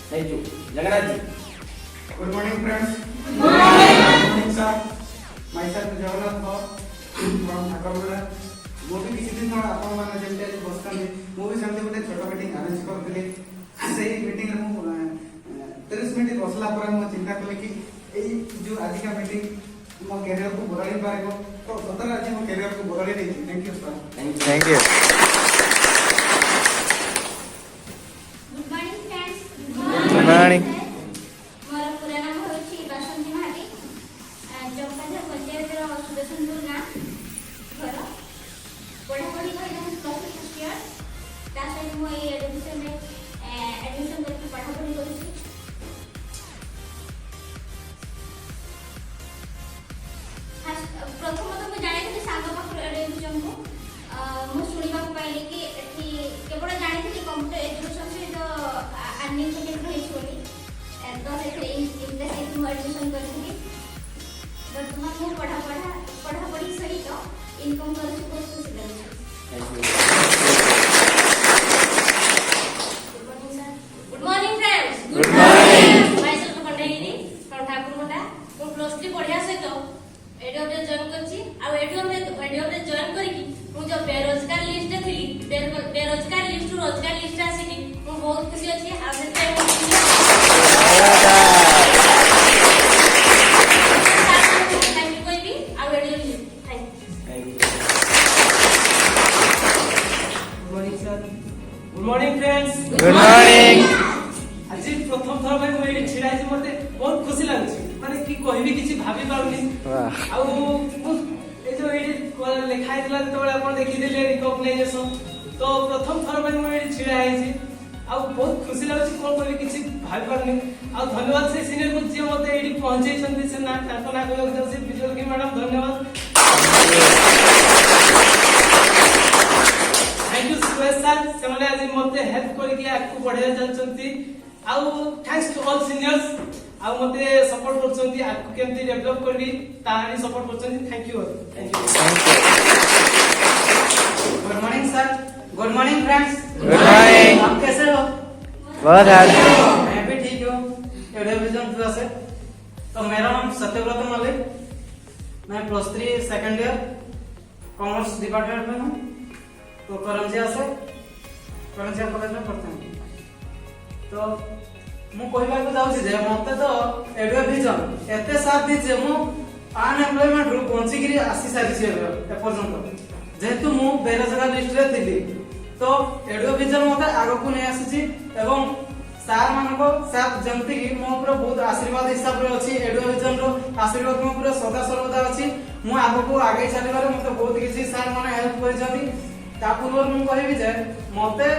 Thank you Jagannath ji. Good morning friends. Good morning sir. Myself Jagannath from Thakurguda. मो भी किसी दिन थोड़ा आपण माने जेमते आज बसतानी मो भी सेमते गोटे छोट मीटिंग अरेंज करथिले। सेही मीटिंग रे मो 30 मिनिट बसला पर मो चिंता कले कि एई जो आज का मीटिंग मो कैरियर को बदलाई पारेगो। तो सतर आज मो कैरियर को बदलाई देछि। Thank you sir. Thank you. Good morning मोर पूरा नाम होछि बासंती महाटी जगपाजा पंचायत सुदर्शनपुर गाँ घर पढ़ापढ़ी कर फर्स्ट ईयर ता सहित मो एडमिशन में एडमिशन करके पढ़ापढ़ी करूछि। प्रथम तो मैं जानी सांग पाखर एडमिशन को मु शुणा पाइली कि केवल जानी कंप्यूटर एजुकेशन सहित अर्निंग सेक्टर होई तो से इंटरेस्ट में एडमिशन करथि। वर्तमान मु पढ़ापढ़ी सहित इनकम कर बहुत खुशी लागे। Good morning friends. Good morning myself Kandeni from Thakurguda. मु प्लस 3 पढ़िया सहित एडियो रे जॉइन करछि आ एडियो रे जॉइन करके मु जो बेरोजगार लिस्ट थी बेरोजगार लिस्ट रोजगार लिस्ट आसी मु बहुत खुशी अछि। आ good morning friends. Good morning आज प्रथम थर भाई मुझे छिड़ा छी मते बहुत खुशी लागछि माने की कहबी किछि भाबी पाउनी। वाह आ ए जो एडी लिखा हैतला तो आपण देखि देले रिकॉग्नाइजेशन तो प्रथम थर भाई मुझे छिड़ा है छी आ बहुत खुशी लागछि कोन कहबी किछि भाबी पाउनी। आ धन्यवाद से सीनियर को जे मते एडी पहुंचै छथि से ना ताको ना कहलो से विजय की मैडम धन्यवाद। थैंक यू सुरेश सर से माने आज मते हेल्प करके आकु बढ़िया चलचंती आ थैंक्स टू ऑल सीनियर्स आ मते सपोर्ट करचंती आकु केमती डेवलप करबी ताहानी सपोर्ट करचंती। Thank you thank you. Good morning sir. Good morning friends. Good morning आप कैसे हो? बहुत अच्छा मैं भी ठीक हूँ। एडमिशन हुआ से तो मेरा नाम सत्यव्रत मलिक। मैं plus 3 second year commerce department में हूँ। तो करंजिया कॉलेज में पढ़ता हूँ। तो मु कहबा को जाउछि जे मते तो एडो विजन एते साथ दी जे मु अनएम्प्लॉयमेंट रु पहुंची गिरी आसी सारी छे ए पर्यंत जेतु मु बेरोजगार लिस्ट रे थिली तो एडो विजन मते आगो को नै आसी एवं सार मानको साथ जंती की मो ऊपर बहुत आशीर्वाद हिसाब रे अछि। एडो विजन रो आशीर्वाद मो ऊपर सदा सर्वदा अछि। मु आगो को आगे चलीबारे मते बहुत किछि सार माने हेल्प करि जंती। ता पूर्व मु कहबी जे मते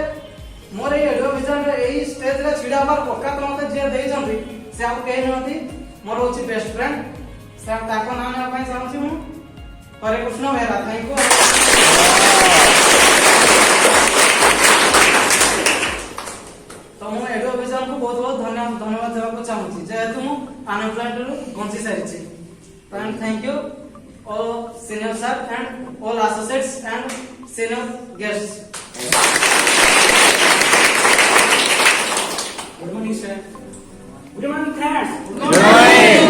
मोर एडो विजन रे एई स्टेज रे छिडा बार औकात मते जे देई जंती से आप कहि नथि मोर होछि बेस्ट फ्रेंड से ताको नाम ने पई चाहूछि मु हरे कृष्ण मेहरा। Thank you. तो मु एडो विजन को बहुत बहुत धन्यवाद देबा को चाहूछि जेहेतु मु अनएम्प्लॉयड रु बंची सारि छी। Thank you all senior sir and all associates and senior guests. Good morning sir. Good morning friends. Good morning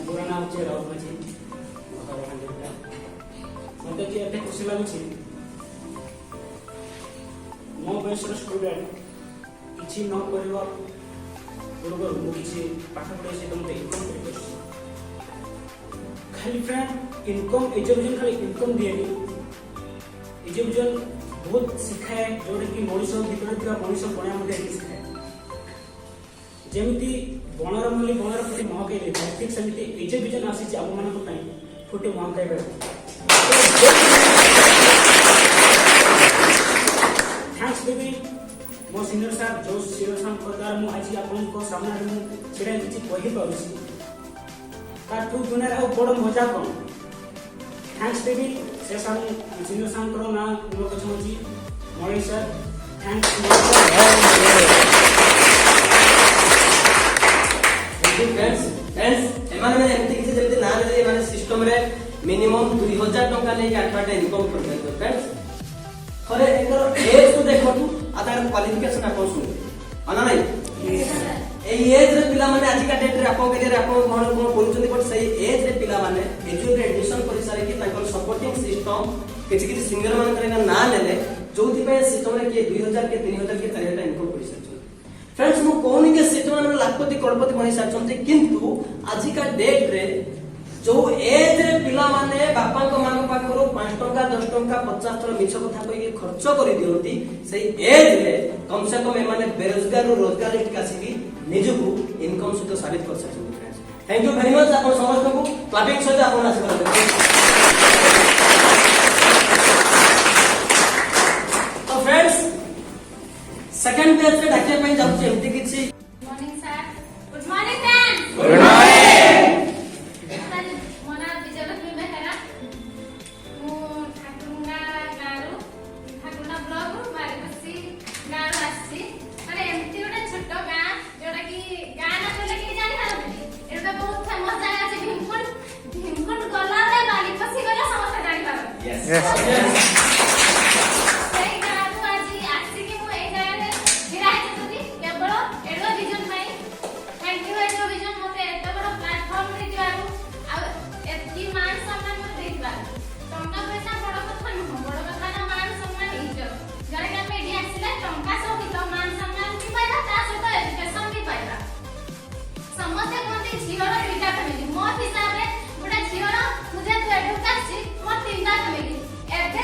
पूरा नाम छै राहुल माझी मते जे एते खुशी लागुछि मो बयसर स्टूडेंट किछि न करबा पूर्व मु किछि पाठ पढै से तमते इनकम करि खाली फ्रेंड इनकम एजुकेशन खाली इनकम दिएनी एजुकेशन बहुत सिखाए जोडे कि मनुष्य भीतर थिबा मनुष्य बणा मध्ये सिखाए जेमिति बणर मिली बणर फुटी महकै ले ठीक सेमिति एजुकेशन आसी हम मानक पई फुटी महकै बे थैंक्स बेबी ସିନିୟର ସାର୍ ଯୋଉ ସିନିୟର ସାର୍ଙ୍କ ଦ୍ୱାରା ମୁଁ ଆଜି ଆପଣଙ୍କ ସାମ୍ନାରେ ମୁଁ ସେଇଟା କିଛି କହିପାରୁଛି ତାଠୁ ଦୁନିଆରେ ଆଉ ବଡ଼ ମଜା କ'ଣ। ଥ୍ୟାଙ୍କ୍ସ ଦେବି ସେ ସାର୍ ସିନିୟର ସାର୍ଙ୍କର ନାଁ ନେବାକୁ ଚାହୁଁଛି ମଣି ସାର୍। ଥ୍ୟାଙ୍କ୍ସ ଏମାନେ ଏମିତି କିଛି ଯେମିତି ନା ଯଦି ଏମାନେ ସିଷ୍ଟମରେ ମିନିମମ୍ 2000 ଟଙ୍କା ନେଇକି ଆଠଟା ଇନକମ୍ କରିପାରିବେ ଫ୍ରେଣ୍ଡସ୍। ଥରେ ଏଙ୍କର ଏଜ୍ କୁ ଦେଖନ୍ତୁ ଆଉ ତାଙ୍କର କ୍ୱାଲିଫିକେସନ ଆପଣ ଶୁଣିବେ ନା ନାଇଁ। এই এজ রে পিলামানে আজিকা ডেট রে আপন কেরিয়ার আপন কোন কোন କରୁଛନ୍ତି ବଟ ସେଇ ଏଜ ରେ ପିଲାମାନେ ଏଜୁକେଟ ଏଡମିଶନ କରି ସାରିକି ତାଙ୍କର ସପୋର୍ଟିଂ ସିଷ୍ଟମ କିଛି କିଛି ସିଙ୍ଗର ମାନଙ୍କର ନାଁ ନେଲେ ଯୋଉଥି ପାଇଁ ସିଷ୍ଟମ ରେ କିଏ 2000 କିଏ 3000 କିଏ 4000 ଇନକମ୍ କରି ସାରିଛନ୍ତି। फ्रेंड्स मु कोनी के सिस्टम मान लाखपति करोड़पति बनि सारछन्ते किंतु आजिका डेट रे जो एज रे पिला माने बापा को मांग पाखरो 5 टंका 10 टंका 50 थर मिछ कथा कहि खर्च करि दियंती सेई एज रे कम से कम माने बेरोजगार रो रोजगार रे कासिबी निजको इनकम सहित साबित कर सकछन्ते। Friends thank you very much आपण समस्त को क्लैपिंग सहित आपण आशीर्वाद देबे। तो फ्रेंड्स सेकंड पेज रे डाकिया पई जाउछ एमती किछि morning sir good morning ma'am good morning sir Mona Vijayalakshmi Behera मु ठाकुरंगा गारू ठाकुरना ब्लॉग मारिपसी गारू आसी माने एमती ओटा छोटो गा जोटा की गा ना बोले के जानि पारबे एटा बहुत फेमस जागा আছে भीमकुंड गला रे मारिपसी गला समस्त जानि पारबे। यस ସେଇ ଗାଁରୁ ଆଜି ଆସିକି ମୁଁ ଏଇ ଜାଗାରେ ଛିଡ଼ା ହେଇଛି କେବଳ ଏଡୋ ଭିଜନ ପାଇଁ। ଥ୍ୟାଙ୍କ ୟୁ ଏଡୋ ଭିଜନ ମୋତେ ଏତେ ବଡ଼ ପ୍ଲାଟଫର୍ମ ଦେଇଥିବାରୁ ଆଉ ଏତିକି ମାନ ସମ୍ମାନ ମୋତେ ଦେଇଥିବାରୁ। ଟଙ୍କା ପଇସା ବଡ଼ କଥା ନୁହଁ, ବଡ଼ କଥା ନା ମାନ ସମ୍ମାନ ଇଜ୍ଜତ। ଜଣେ ଆମେ ଏଠି ଆସିଲେ ଟଙ୍କା ସହିତ ମାନ ସମ୍ମାନ ବି ପାଇବା ତା ସହିତ ଏଜୁକେସନ ବି ପାଇବା। ସମସ୍ତେ କୁହନ୍ତି ଝିଅର ଦୁଇଟା ଫ୍ୟାମିଲି, ମୋ ହିସାବରେ ଗୋଟେ ଝିଅର ମୁଁ ଯେହେତୁ ଏଠୁ ଆସିଛି ମୋ ତିନିଟା ଫ୍ୟାମିଲି। ଏବେ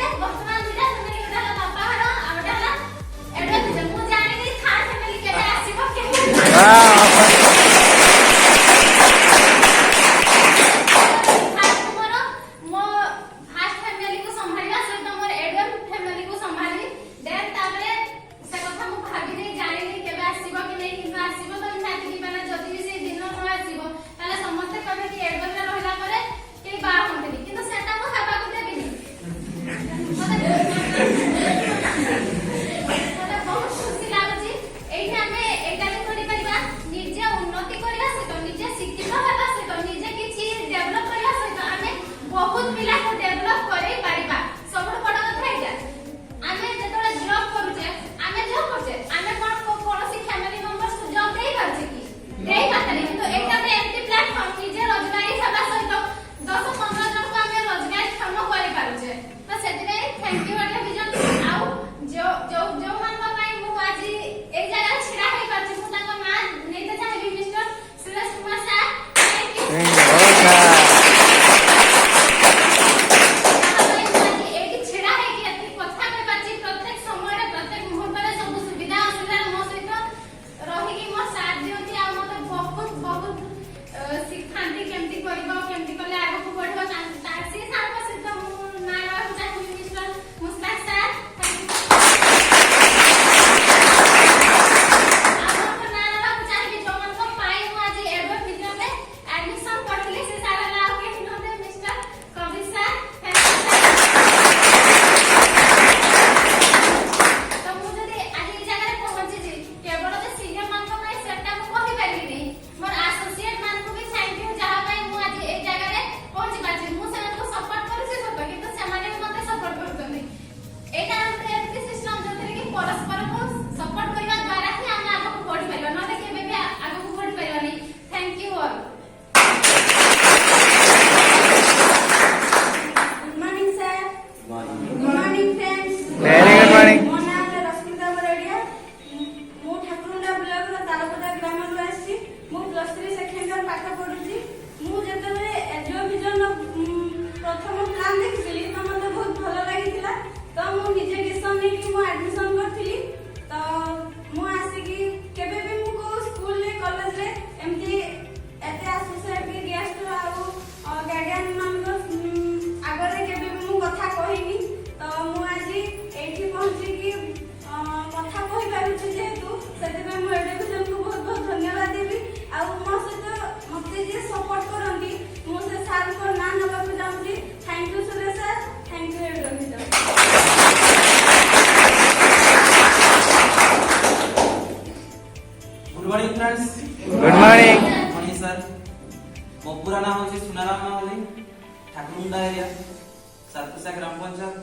सातकोशिया ग्राम पंचायत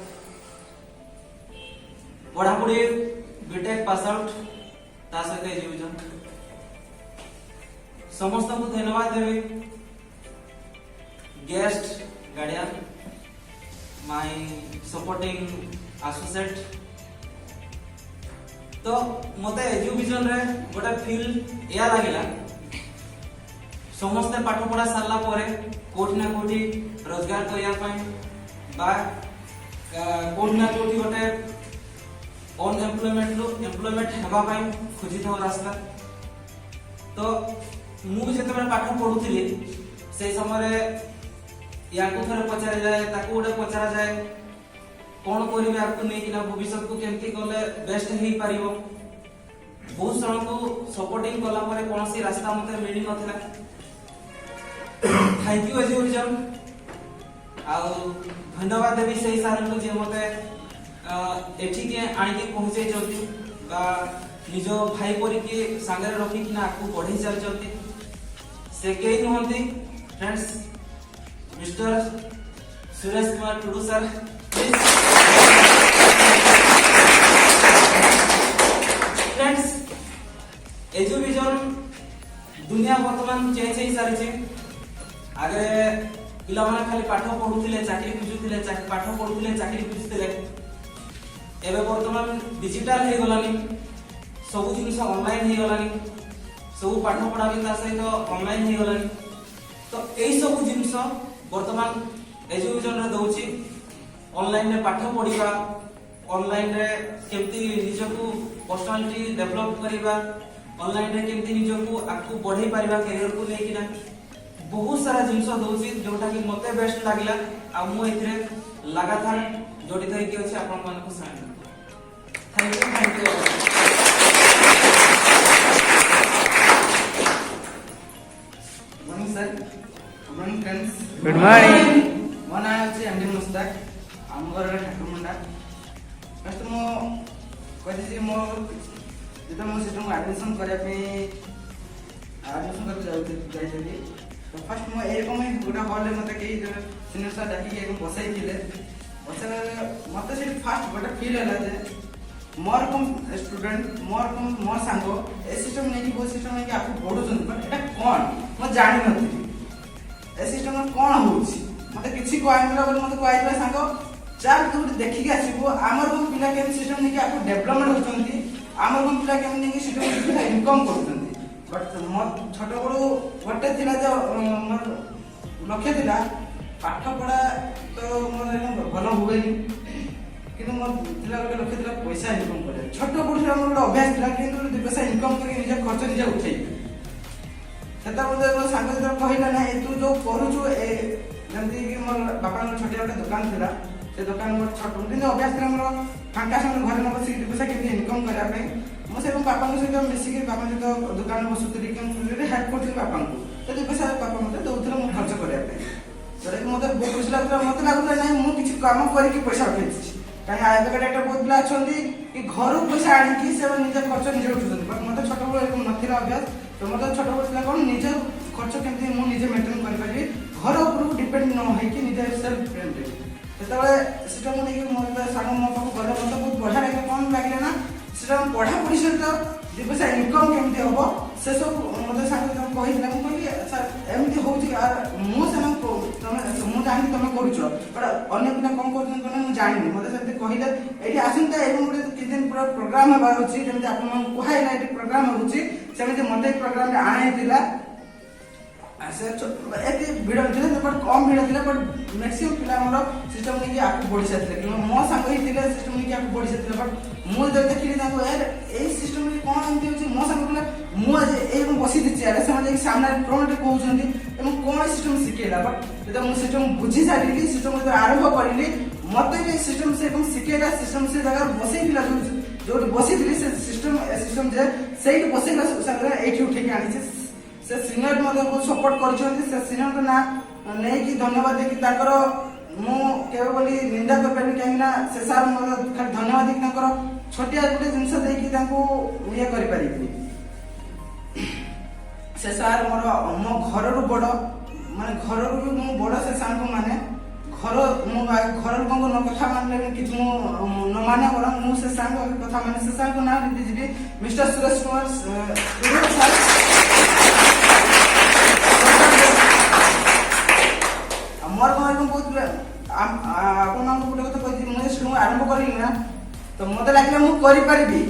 पढ़ापढ़ी बीटेक पास आउट ता सहित एजुकेशन समस्त को धन्यवाद देवी guest guardian my supporting associate तो मते एजुकेशन रे गोटे फील या लागिला समस्त पाठ पढ़ा सारला परे कोठी ना कोठी रोजगार करिया पई बा कोठी ना कोठी गोटे अनएम्प्लॉयमेंट हेबा पई खोजी थो रास्ता तो मु जेते पाठ पढुथिली से समय याकू थरे पचारे जाए ताकू गोटे पचारा जाए कौन करिवे आपको नहीं कि ना भविष्य को केमती कले बेस्ट हेई पारिबो बहुत जन को सपोर्टिंग कला परे कोनसी रास्ता मते मिली नथिला थैंक यू एजुकेशन आ धन्यवाद देवी सही सार को जे मते एठी के आनी के पहुंचे जल्दी बा निजो भाई परी के संगे रखी कि ना आपको बढ़ी चल जल्दी से केई नहंती friends mister Suresh Kumar Tudu sir friends education दुनिया वर्तमान चेंज हो सारी आगे पिला माने खाली पाठ पढुथिले चाकरी खुजुथिले पाठ पढुथिले चाकरी खुजुथिले एबे वर्तमान डिजिटल हे गलानी सब जिनिस ऑनलाइन हे गलानी सब पाठ पढा भी ता सहित ऑनलाइन हे गलानी तो एई सब जिनिस वर्तमान एजुकेशन रे दउची ऑनलाइन रे पाठ पढिबा ऑनलाइन रे केमती निजको पर्सनालिटी डेवलप करिबा ऑनलाइन रे केमती निजको आकु बढ़ाई पारिबा कैरियर को लेकिना बहुत सारा जिनिस दउची जोटा कि मते बेस्ट लागिला आ मु एथरे लगातार जोड़ी थई के अछि आपन मन को साइन thank you morning sir morning friends good morning मो ना अछि एमडी मुस्ताक हम घर ठाकुर मुंडा फर्स्ट मो कहै छी मो जेता मो सिस्टम एडमिशन करे पे एडमिशन कर जाई तो फर्स्ट मो एरकम गोटा हॉल रे मते के सीनियर सर डाकी के बसाई थिले बसाई मते से फर्स्ट गोटा फील होला जे मोर कम स्टूडेंट मोर सांगो ए सिस्टम नै कि वो सिस्टम नै कि आपको पढो छन बट एटा कोन म जानि नथि ए सिस्टम में कोन होउछि मते किछि कोइला बोल मते कोइला सांगो चार तू देखि के आसीबो हमर को पिला के सिस्टम नै कि आपको डेवलपमेंट होछंती हमर को पिला के नै कि सिस्टम नै इनकम करछंती बट मोर छोट बड़ो गोटे थिला जे मोर लक्ष्य थिला पाठ पढ़ा तो मोर भलो होवेनी किंतु मोर थिला गोटे लक्ष्य थिला पैसा इनकम करे छोट बड़ो से मोर अभ्यास थिला किंतु दु पैसा इनकम करके निज खर्च निज उठै सेता बोले मो सांग जे कहला ना तू जो करूछु ए जंती कि मोर बापा न छोटे गोटे दुकान थिला से दुकान मोर छोट दिन अभ्यास थिला मोर फांका समय घर न बसी दु पैसा केमती इनकम करा पे मो से पापा को सहित मिसी के पापा सहित दुकान बसुतरी के हेल्प करथि पापा को तो दु पैसा पापा मते दउथला मो खर्च करे पे तरे मते बहुत खुशी लागला मते लागला नै मु किछि काम करि के पैसा उठैछि काहे आबे के डाटा बहुत पिला छथि कि घर पैसा आनि कि से निज खर्च निजे उठुछथि बट मते छोट बड़ एरकम नथिला अभ्यास तो मते छोट बड़ पिला कोन निजे खर्च केमति मु निजे मेंटेन करि पारि घर ऊपर डिपेंड न होई कि निजे सेल्फ डिपेंडेंट ततबे सिस्टम नै कि मोर सांग मो पाखु गले मते बहुत बढ़िया लागे कोन लागले ना सिस्टम पढ़ा पढ़ी सहित दु पैसा इनकम केमति होबो से सब मते सांग कहिला मु कहि सर एमति होउछि आ मु सम को तमे मु जानि तमे करूछो पर अन्य पिला कोन करछन तने मु जानि मते सेते कहिला एठी आसंता एवं गुटे कि दिन पूरा प्रोग्राम हबा होछि जेमति आपन मन कुहाइला एठी प्रोग्राम होछि सेमति मते प्रोग्राम रे आने दिला ऐसे एते भिड थिले बट कम भिड थिले बट मैक्सिमम पिला हमर सिस्टम नै कि आपको बॉडी से थिले कि मो संग ही थिले सिस्टम नै कि आपको बॉडी से थिले बट मु जब देखिली ताको यार ए सिस्टम रे कोन एमति होछि मो संग पिला मु आज एवं बसी दिछि यार समझ कि सामने फ्रंट कहउ छथि एवं कोन सिस्टम सिकेला बट जब मु सिस्टम बुझी सारिली सिस्टम जब आरंभ करिली मते भी सिस्टम से एकदम सिकेला सिस्टम से जगह बसी दिला जो बसी दिली से सिस्टम जे सेही बसीला संग एठी उठे के आनी से सिनियर मते बहुत सपोर्ट करछथि से सिनियर ना नै कि धन्यवाद दे कि ताकर मु केबे बोली निंदा कर परबे कि ना से सार मते खाली धन्यवाद दे कि ताकर छोटिया गुटे जिंस दे कि ताको उया करि परिबि से सार मोर मो घर रु बड़ माने घर रु मु बड़ से सांग माने घर मो घर लोक न कथा मानले कि मु न माने बरं मु से सांग कथा माने से सांग ना दीजिए मिस्टर सुरेश कुमार सर मोर को बहुत आपन मान को कथा कहि मु से आरंभ करी ना तो मते लागले मु करि परबी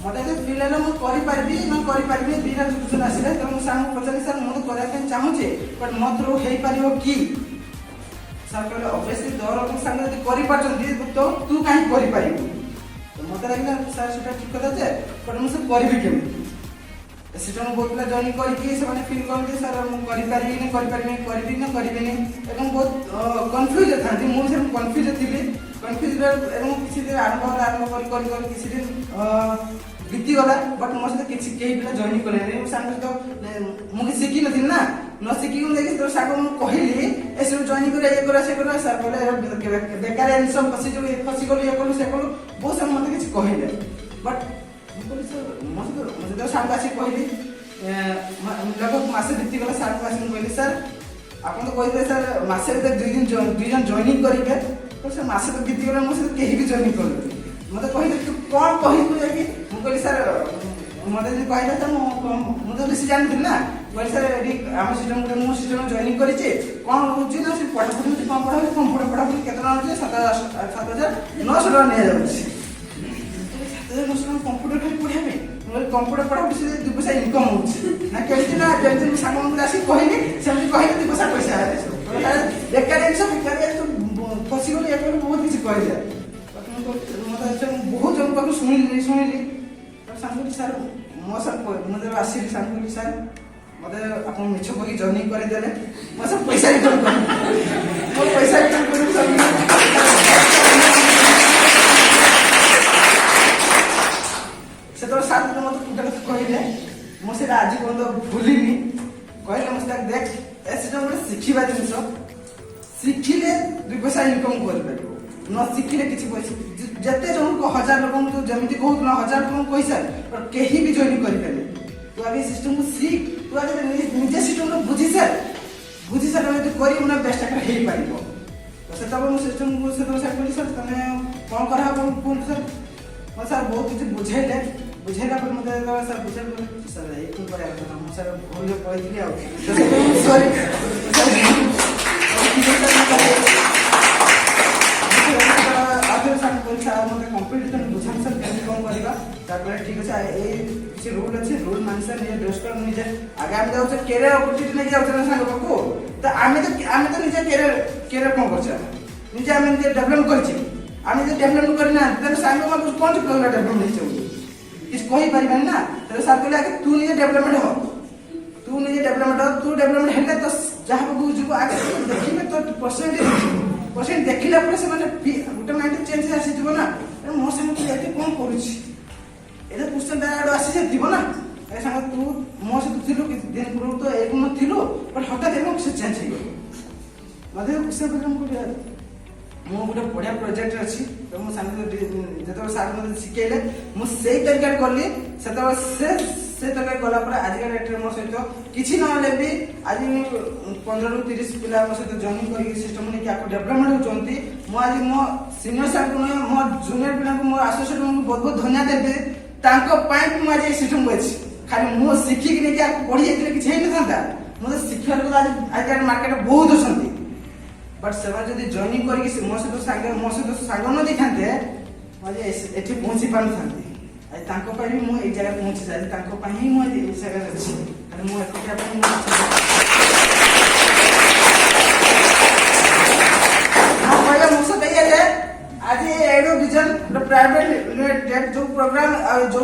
मते जे फील होला मु करि परबी न करि परबी दीटा सिचुएशन आसिले तो मु सांग पचली सर मु तो करा के चाहू छे बट मत रो हेई परियो की सर कहले ऑब्वियसली दो लोक संग यदि करि पाचंती तो तू काहे करि पारिबू तो मते लागला सर सेटा ठीक कथा जे पर मु से करबी केम सेटा मु बहुत जॉइन करि कि से माने फील करते सर मु करि पारिबी न करबी न एकदम बहुत कंफ्यूज थांती मु से कंफ्यूज थिली कंफ्यूज एवं किसी दिन आरंभ कर किसी दिन बीती गला बट मो से किसी केही पिला जॉइन करले मु सांग तो मु कि सिखी नथिन ना न सिखी को देखि तो सागो मु कहिली एसे जॉइन करे ये करा से करा सर बोले बेकार इनसम फसी जो फसी गलो ये कलो से कलो बहुत सब मते किछ कहिले बट मु बोली सर मो तो सांग आसी कहिली लगभग मासे बीती गला सार मासे मु कहिली सर आपन तो कहिले सर मासे रे 2 दिन जॉइनिंग करिवे तो से मासे तो बीती गला मो से केही भी जॉइन कर मते कहिले तू कोन कहिबू जाकी मु कहली सर मते जे कहला त मु तो बेसी जानथि ना बोले सर आम सिस्टम मु सिस्टम जॉइनिंग करिचे कोन होची ना से पढ़ा पढ़ी कम पढ़ा केतना होची 7900 टका ने जाउची 7900 कंप्यूटर खाली पढ़ा में मोर कंप्यूटर पढ़ा से 2 पैसा इनकम होची ना केली ना जेंति सागम आसी कहली सेमति कहली 2 पैसा आले बेकार सब बेकार तो फसी गली एक बहुत किछ कहले मते बहुत जन को सुनिली सांगली सर मो सर मते आसी सांगली सर मते आपन मिछ को जॉइनिंग कर देले मो सब पैसा रिटर्न कर मो पैसा रिटर्न कर सब से तो साथ में मते कुटा कहले मो से आज को भूलिनी कहले मो से देख ऐसे जो सिखिबा जिंस सिखिले 2 पैसा इनकम कर परबो न सिखिले किछि पैसा जते जन को 1000 लोक तो जमिति कहू ना 1000 लोक पैसा पर केही भी जॉइन करि पाले तो अभी सिस्टम को सीख तो आज निजे सिस्टम को बुझी सर तो करी उना बेस्ट कर हेई पाइबो तो से तब सिस्टम को से तो सर सर तने कोन करा कोन सर मैं सर बहुत कुछ बुझाइला पर मते सर बुझाइ सर एक तो पर सर भूल पइली आ सॉरी आगे सर परीक्षा मते कंपटीशन बुझान सर केमि कोन करबा तापर ठीक अछि ए से रूल अछि रूल मान सर ये ड्रेस कर निजे आगे हम जाउ कैरियर अपॉर्चुनिटी नै जाउ संग बाबू तो आमे तो निजे कैरियर कोन करछा निजे आमे निजे डेवलप करछि आमे जे डेवलप करना त संग बाबू कोन करला डेवलप नै छै किछ कहि परिबन ना तो सर कहले कि तू निजे डेवलपमेंट हो तू हेले तो जहाँ बाबू जीव आगे देखिबे तो परसेंट देखिला पर से माने ऑटोमेटिक चेंज आसी जीव ना मो संग तू एते कोन करूछि एते क्वेश्चन दाड आसी जे दिबो ना ए संग तू मो से थिलु कि दिन पूर्व तो एक न थिलु पर हठात एम से चेंज हो गयो मधे क्वेश्चन प्रॉब्लम को मो गोटे बढ़िया प्रोजेक्ट अछि तो मो संग जतो सार मते सिखेले मो सेही तरीका करली सेतो से तरीका गला पर आज का डेट मो सहित किछि न ले भी आज 15 रु 30 पिला मो सहित जॉइन करी सिस्टम ने क्या डेवलपमेंट होचंती मो आज मो सीनियर सर को मो जूनियर पिला को मो एसोसिएट को बहुत धन्यवाद देबे तांको पाई मो आज सिस्टम को अछि खाली मो सिखि कि ने क्या पढी जेतले किछि नै थांता मो शिक्षा को आज मार्केट बहुत होसंती बट सेवा जदी जॉइनिंग करी मो सहित संग न दिखांते आज एठी पहुंची पान थांती आज तांको पाई मो ए जगह पहुंची जाय तांको पाई ही मो ए जगह अछि अरे मो एठी अपन हां पहले मो से कहिए जे आज एडो विजन प्राइवेट लिमिटेड जो प्रोग्राम जो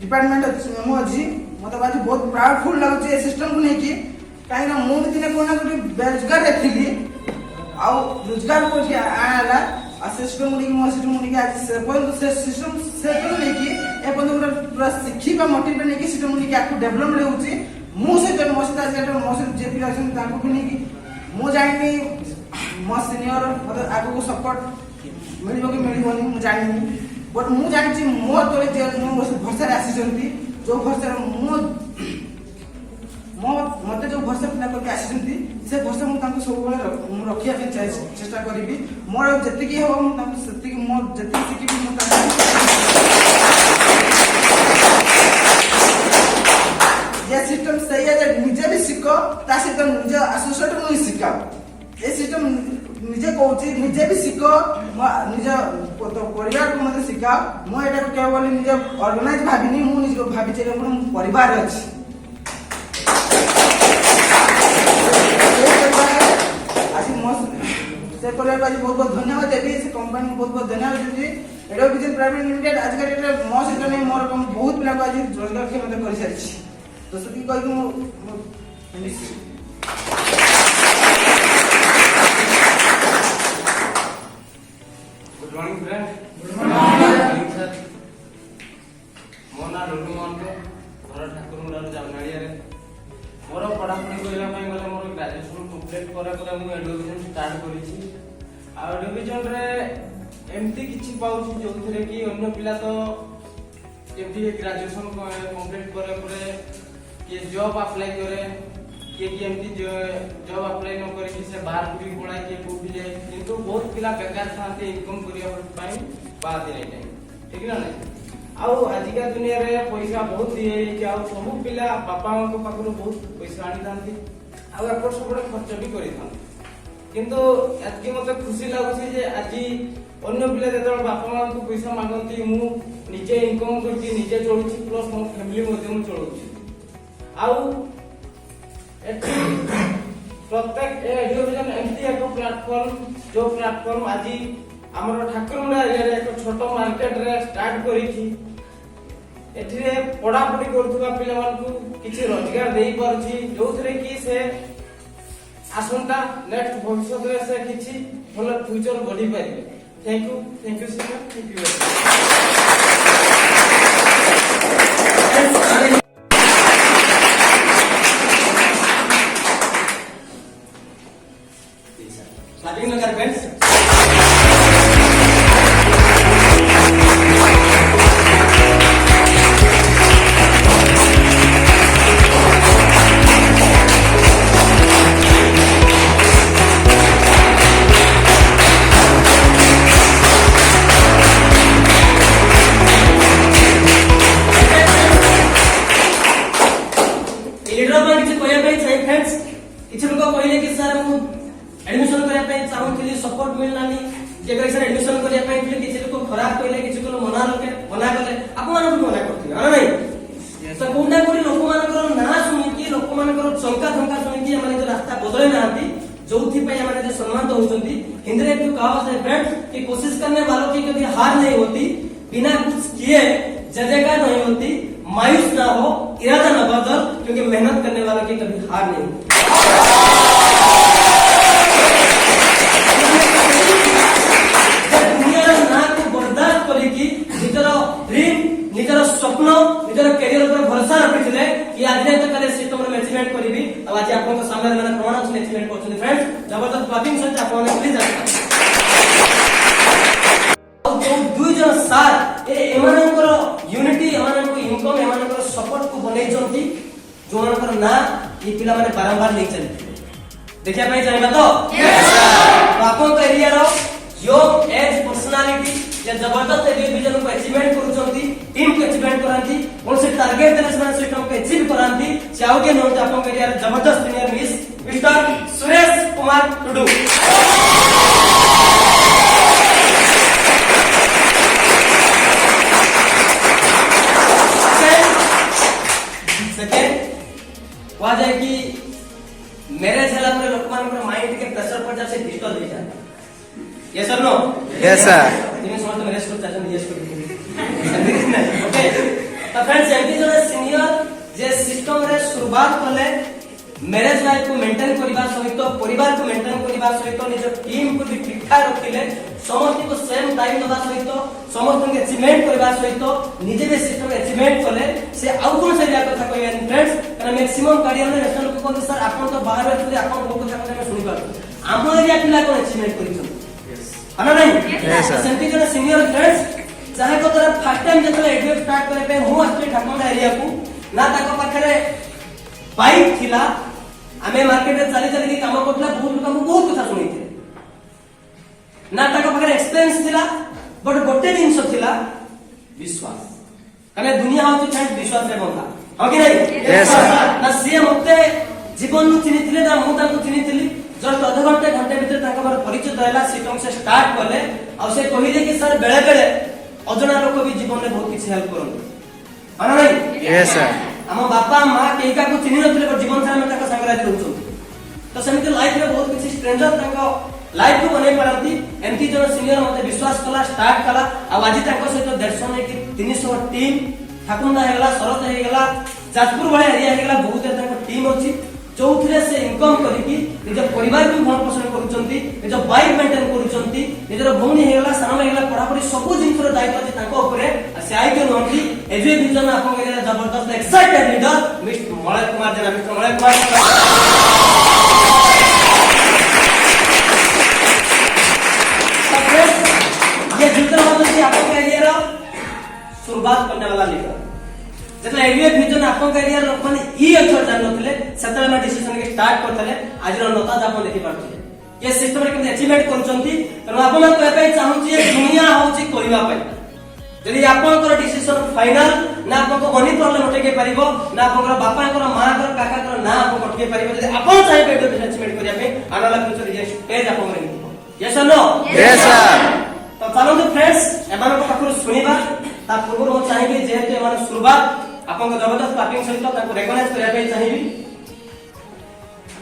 डिपार्टमेंट मो अछि मते आज बहुत प्राउडफुल लागु ए सिस्टम को नै कि काहे ना मो दिने कोना कोटी बेरोजगार रखिली आ रोजगार को आला सिस्टम मुनि मो सिस्टम मुनि आज से सिस्टम से नै कि ए बंद पूरा शिखिबा मोटिवेट नै कि सिस्टम मुनि कि आपको डेवलपमेंट होउची मो से मो से जे भी अछन ताको कि नै कि मो जानि मो सीनियर मतलब आगो को सपोर्ट मिलिबो कि मिलिबोनी मु जानि बट मु जानि मो तोले जे मो भरसा आसी जंती जो भरसा मो मते जो भरसा पिला करके आसी जंती से भरोसा मुझे सब रखा चेष्टा करी मोर जी हम मुझे मोर जी शिखी ये सिस्टम सही है निजे भी शिख ता सहित निज एसोसिएट को शिखा ये सिस्टम निजे कहूँ निजे भी शिख निज परिवार को मत शिखा मुझे केवल निज ऑर्गेनाइज भाविनी मुझे भावी परिवार अच्छी से परिवार को आज बहुत बहुत धन्यवाद देवी से कंपनी को बहुत बहुत धन्यवाद देवी एडोविजन प्राइवेट लिमिटेड आज का डेट में मो सहित नहीं मोर बहुत पिला को आज रोजगार के कर सारी तो से कहि good morning friend good morning sir मो ना लुलु महंत घर ठाकुर जामनाड़िया मोर पढ़ापढ़ी कहला गले मोर ग्रेजुएशन कम्प्लीट पर मुझे एडुकेशन स्टार्ट करी एडुकेशन रे एमती किछि पाउछि जो कि अन्य पिला तो जमती ग्रेजुएशन कम्प्लीट करे कि जॉब अप्लाई करे कि एमती जॉब अप्लाई न करे कि से बाहर भी पढ़ाई कि कोठी जाए किंतु बहुत पिला बेकार थाते इनकम करिया पई बात नहीं टाइम ठीक ना नहीं आउ आजिका दुनिया रे पैसा बहुत दिए जाउ सब पिला बापा को पाखरो बहुत पैसा आनी थांती आउ एपट सबडे खर्च भी करि थांती किंतु एतकी मते खुशी लागुछि जे आजि अन्य पिला जेतल बापा मां को पैसा मागंती मु निजे इनकम करछि निजे चलुछि प्लस मो फैमिली मध्ये मु चलुछि आउ एठी प्रत्येक एडुकेशन एमती एक प्लेटफॉर्म जो प्लेटफॉर्म आजि हमर ठाकुरमुंडा एरिया रे एक छोटो मार्केट रे स्टार्ट करिछि एथिरे पढ़ापढ़ी करथुवा पिला मानकु किछि रोजगार देई परछि जोथरे कि से आसंता नेक्स्ट भविष्य रे से किछि भलो फ्यूचर बढ़ी पारिबे thank you sir thank you clapping न कर फ्रेंड्स एडमिशन करने चाहूली सपोर्ट मिललानी जेकर सर एडमिशन करने किसी लोग खराब कहले किसी को मना कले आप मना करथिबे हां नहीं तो कोना कोनी लोक मानकर ना सुनिकी लोक मानकर चंका धंका सुनिकी हमने जो रास्ता बदले नाती जोथि पे हमने जो सम्मान होउचंती हिंदी में एक कहावत है फ्रेंड्स कि कोशिश करने वालों की कभी हार नहीं होती बिना कुछ किए जजेगा नहीं होती मायूस ना हो इरादा न बदल क्योंकि मेहनत करने वालों की कभी हार नहीं होती निजर स्वप्न निजर कैरियर पर भरोसा रखिथिले कि आज ने तो कले सिस्टम रे अचीवमेंट करबी अब आज आपन को सामने मैंने प्रमाण से अचीवमेंट करछन फ्रेंड्स जबरदस्त क्लैपिंग से आपन प्लीज जो दुई जन साथ एमानकर यूनिटी एमानकर इनकम एमानकर सपोर्ट को बनै जंती जो मानकर ना ई पिला माने बारंबार नहीं चलती देखिया भाई जानिबा तो यस सर तो आपन को एरिया रो योर एज पर्सनालिटी या जबरदस्त एजुकेशन को अचीवमेंट करूचंती टीम को अचीवमेंट करांती और से टारगेट देने से सिस्टम को अचीव करांती चाहो के नोट आपन के यार जबरदस्त senior miss mister Suresh Kumar Tudu second वहां जाए कि मैरिज हला पर लोक मानकर माइंड के प्रेशर पर जब से डिजिटल हो जाता यस और नो यस सर तुम्हें समझ तो मेरे स्कूल चाचा नहीं स्कूल ओके तो फ्रेंड्स एमती जो सीनियर जे सिस्टम रे शुरुआत करले मैरिज लाइफ को मेंटेन करबा सहित परिवार को मेंटेन करबा सहित निज टीम को भी फिक्का रखिले समस्त को सेम टाइम दबा सहित समस्त के अचीवमेंट करबा सहित निजे भी सिस्टम अचीवमेंट करले से आउ कोन से जा कथा कहन फ्रेंड्स कारण मैक्सिमम कार्य में नेशनल को कहते सर आपन तो बाहर रहते आपन बहुत कथा में सुनि पार हम एरिया पिला को अचीवमेंट करिसन है ना नहीं सेंटी जो सीनियर फ्रेंड्स चाहे को तरह फर्स्ट टाइम जब एडमिट स्टार्ट करे पे हूं आस्ते ठाकुर एरिया को ना ताको पाखरे बाइक थिला आमे मार्केट रे चली चली काम करथला बहुत लोक हमको बहुत कथा सुनिथे ना ताका पाखरे एक्सपीरियंस थिला बट गोटे जिंस थिला विश्वास कने दुनिया होची फ्रेंड विश्वास रे बंधा हो कि नहीं Yes, sir. ना से मते जीवन नु चिनी थिले ना मु ताको चिनी थिली जस्ट आधा घंटे भीतर ताका बार परिचय देला सिटम से स्टार्ट करले आ से कहिले कि सर बेले बेले अजना लोक भी जीवन में बहुत किछि हेल्प करन माना नहीं Yes, sir. हम बापा माँ केका को चिन्ह नथिले पर जीवन सारा में ताका संगराज रहउछो तो समिति लाइफ में बहुत किछि स्ट्रेंजर ताका लाइफ को बने पारंती एमती जन सीनियर मते विश्वास कला स्टार्ट कला आ आज ताका सहित 150 ने कि 300 टीम ठाकुंदा हेगला सरत हेगला जाजपुर वाला एरिया हेगला बहुत ताका टीम अछि चौथिरे से इनकम करिकि निज परिवार को भरण पोषण करूचंती निज बाइक मेंटेन करूचंती निजर भौणी हेगला साना हेगला पढ़ापढ़ी सब जिंसर दायित्व अछि ताको ऊपर से आई के नोंटी एजे विजन आपन के जबरदस्त excited leader mister Malay Kumar जना मिस्टर मलय कुमार ये जितना मतलब कि आपन के एरिया रो शुरुआत करने वाला लीडर जेतला एरिया विजन आपन के एरिया लोक माने ई अक्षर जान नथिले सेतला में डिसीजन के स्टार्ट करथले आज रो नता जापन देखि पारथिले ये सिस्टम रे केते अचीवमेंट करचंती त आपन को एपे चाहूची ए दुनिया होची करिवा पय यदि आपन को डिसीजन फाइनल ना आपन को मनी प्रॉब्लम उठे के परिबो ना आपन को बापा को मां को काका को ना आपन को उठे परिबो यदि आपन चाहे पे अचीवमेंट करिया पे आनाला फ्यूचर ये स्टेज आपन रे यस और नो Yes, sir. तो चलो तो फ्रेंड्स एमान को पाखर सुनिबा ता पूर्व हम चाहिबे जेहेतु एमान शुरुआत आपन को जबरदस्त क्लैपिंग सहित ताको रिकॉग्नाइज करिया पे चाहिबी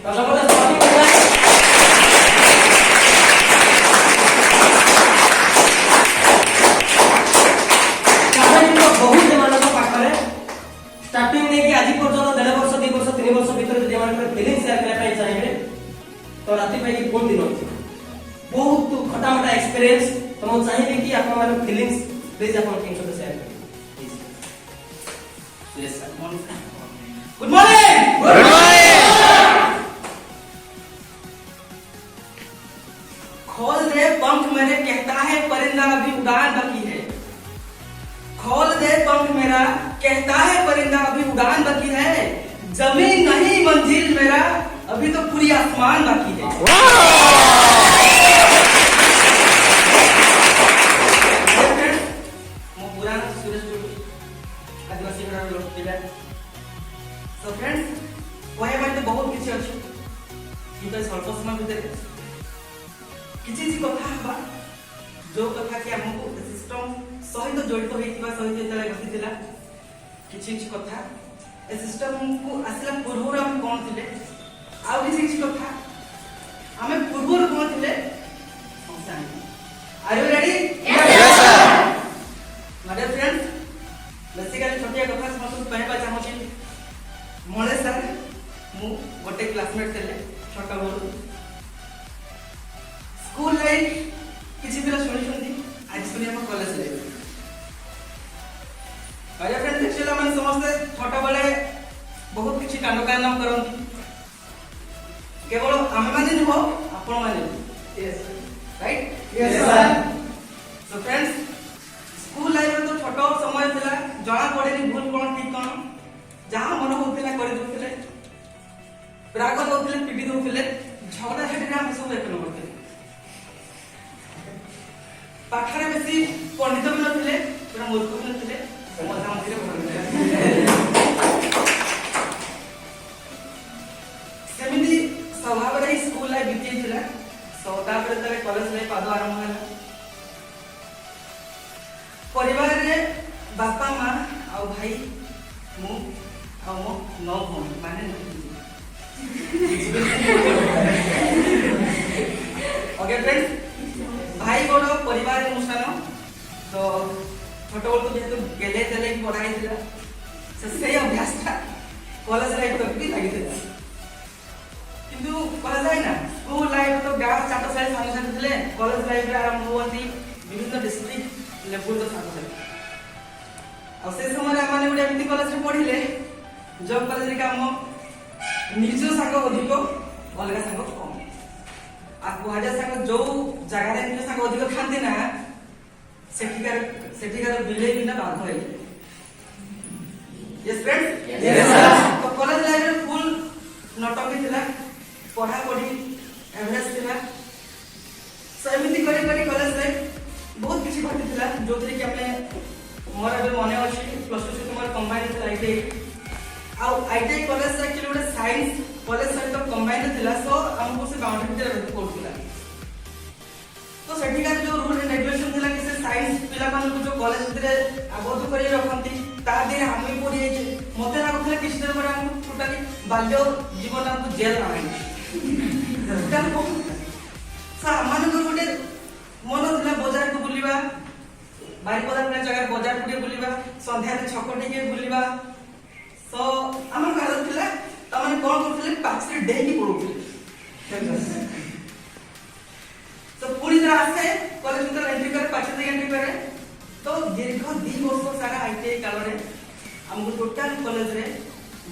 तो जबरदस्त क्लैपिंग करिया कहानी तो बहुत एमान को पाखरे स्टार्टिंग ने कि आज पर्यंत 1.5 वर्ष 2 वर्ष 3 वर्ष भीतर जे एमान को फीलिंग शेयर करिया पे चाहिबे तो राति पे की कोन दिन होची बहुत खटा मटा एक्सपीरियंस तो हम चाहिए कि आप हमारे फीलिंग्स प्लीज आप टीम से शेयर करें yes sir good morning Good morning. खोल दे पंख मेरे कहता है परिंदा अभी उड़ान बाकी है खोल दे पंख मेरा कहता है परिंदा अभी उड़ान बाकी है जमीन नहीं मंजिल मेरा अभी तो पूरी आसमान बाकी है आदिवासी सो फ्रेंड्स वही बात बहुत किसी अच्छी কিন্তু স্বল্প সময় ভিতরে কিছু কিছু কথা হবা जो कथा कि हमको सिस्टम सहित जड़ित होइतिबा सहित जेतला घटितिला किछि किछि कथा ए सिस्टम को आसिला पूर्वରୁ हम कोन थिले आ किछि किछि कथा हमें पूर्वରୁ कोन थिले are you ready Yes, sir. My dear friends basically छोटिया कथा समस्त कहबा चाहूची मोले सर मु गोटे क्लासमेट थिले छोटा बोलू स्कूल लाइफ किसी पिला शुणी आज शुणी हम कॉलेज लाइफ भाई फ्रेंड एक्चुअली हम समस्त छोटा बेले बहुत किछि कांड काम करंती केवल हम माने नुह आपण माने yes right yes sir so friends school life तो छोटो समय थिला जणा पड़ेनी भूल कोन ठीक कोन जहां मन होतिला कर दोतिले राग दोतिले पीबी दोतिले झगड़ा झगड़ा हम सब एक नंबर थे पाखरे बेसी पंडित भी नथिले पूरा मूर्ख भी नथिले मजा मस्ती करथिले सेमिति स्वभाव रे स्कूल लाइफ बीती थिला सौता पर तरे कॉलेज लाइफ पाद आरंभ होला परिवार रे बापा मां आ भाई मु आ मो नौ भौणी माने ओके फ्रेंड्स भाई बड़ परिवार अनुष्ठान तो छोट बड़ तो जेहेतु गेले तेले पढ़ाई थिला से अभ्यास था कॉलेज लाइफ तक भी लगी थिला किंतु कॉलेज लाइफ ना स्कूल लाइफ तो गाँव चाट साइड सामने सामने थिले कॉलेज लाइफ रे आरंभ होती विभिन्न डिस्ट्रिक्ट लेवल तो सामने सामने और से समय आमाने गुडे एमती कॉलेज रे पढिले जब कॉलेज रे काम निज संग अधिक अलग संग कम आ कुहाजा संग जो जगह रे निज संग अधिक खांती ना सेठिकार बिले बिना बाध होई यस फ्रेंड्स यस सर तो कॉलेज लाइफ रे फुल नटकी थिला पढ़ा पढ़ी एवरेज थिला सेमिति करी करी कॉलेज रे बहुत किछि घटी थिला जोतरी कि आपने मोर अबे मने अछि प्लस 2 से मोर कंबाइन थिला आईटीआई आ आईटीआई कॉलेज रे कि गोटे साइंस कॉलेज सहित कंबाइन थिला सो हमको से बाउंड्री भितर रहते पड़ुला तो सेठिकार जो रूल एंड रेगुलेशन थिला कि से साइंस पिला मान जो कॉलेज भितर आबोध करी रखंती ता दे हमें पड़ी मते लागुଥିଲା किछ दिन पर हम टोटली बाल्य जीवन हमको जेल आए सा मन को गोटे मन थिला बाजार को बुलिबा बारीपदा ना जगह बाजार को बुलिबा संध्या रे छक टिके बुलिबा सो हमर घर थिला त माने कोन करथिले पाछे डेली पडुथिले तो पूरी तरह से कॉलेज में एंट्री करे पाछे से एंट्री करे तो दीर्घ 2 वर्ष सारा आईटीआई काल रे हमको टोटल कॉलेज रे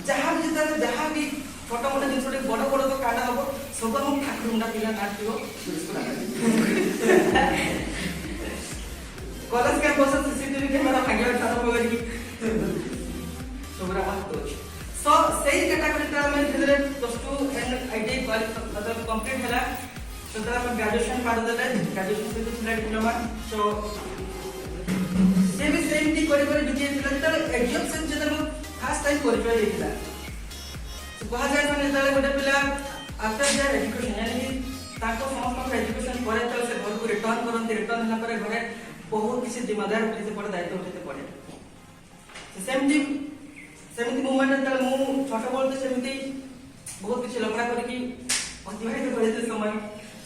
जहां भी जहां भी छोटा मोटा जिन बड़ बड़ तो काटा हो सब हम ठाकुर मुंडा पिला काटियो कॉलेज कैंपस सीसीटीवी कैमरा भाग्य ठाकुर होगी सबरा मत तो सो सही कैटेगरी ता मैं धीरे +2 एंड आईटीआई कॉलेज मतलब कंप्लीट हला तो तरा मैं ग्रेजुएशन कर देले ग्रेजुएशन से तो डिप्लोमा सो से भी सेम टी करी करी बिजे थिला त एग्जाम से जदर फर्स्ट टाइम परिचय देथिला तो कहा जाय माने तले गोटे पिला आफ्टर देयर एजुकेशन यानी ताको समस्त एजुकेशन करे त से घर को रिटर्न करन रिटर्न हला पर घरे बहुत किसी जिम्मेदार उठे पड़े दायित्व उठे पड़े सेमती मोमेंट तले मु छोट बोलते सेमती बहुत किसी लफड़ा करके अतिबाहित करते समय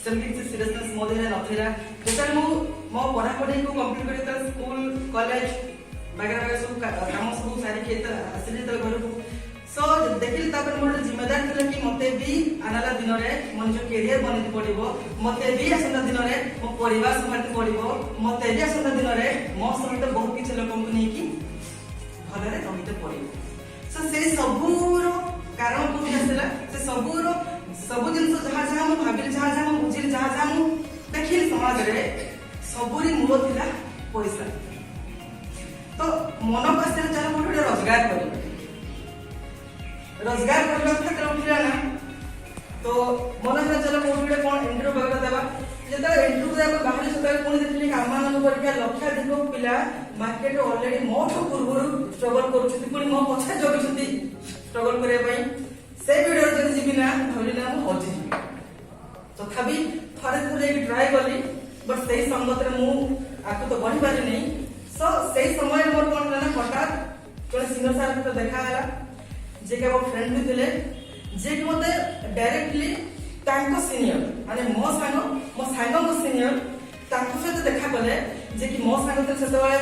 सेमती किसी सीरियसनेस मोदे नथिला जेतले मु मो पढ़ा पढ़ी को कंप्लीट करी त स्कूल कॉलेज वगैरह सब काम सब सारी के त असली त घर को सो देखिल तापर मोर जिम्मेदार थिला कि मते भी आनाला दिन रे मन जो करियर बनित पड़िबो मते भी आसंता दिन रे मो परिवार संभालते पड़िबो मते भी आसंता दिन रे मो सहित बहुत किछ लोक को नै कि भलरे रहिते पड़िबो सो से सबुर कारण को आसला से सबुर सब जिंस जहा जहा हम भाबिल जहा जहा हम बुझिल जहा जहा हम देखिल समाज रे सबुरी मूल थिला पैसा तो मन पासे चल मोटे रोजगार करबो रोजगार करबा खातिर उठिला ना तो मन से चल मोटे कोन इंटरव्यू वगैरह देबा जेता इंटरव्यू देबा बाहर से कोन देखली कामान परीक्षा लक्षाधिक पिला मार्केट ऑलरेडी मोठ पूर्वरु स्ट्रगल करूछथि पुनी मो पछा जोगिछथि स्ट्रगल करे पई से वीडियो जदि जिबि ना धरि ना मो हजि तथापि थरे थरे ट्राई करली बट सही संगत रे मु आकु तो बढ़ी पारि नै सो सही समय मोर कोन ना हठात कोन सिंगर सार तो देखा हला जे के वो फ्रेंड भी थिले जे कि मते डायरेक्टली तांको सीनियर माने मो सांग को सीनियर तांको से देखा कले जे कि मो सांग तो सेते वाले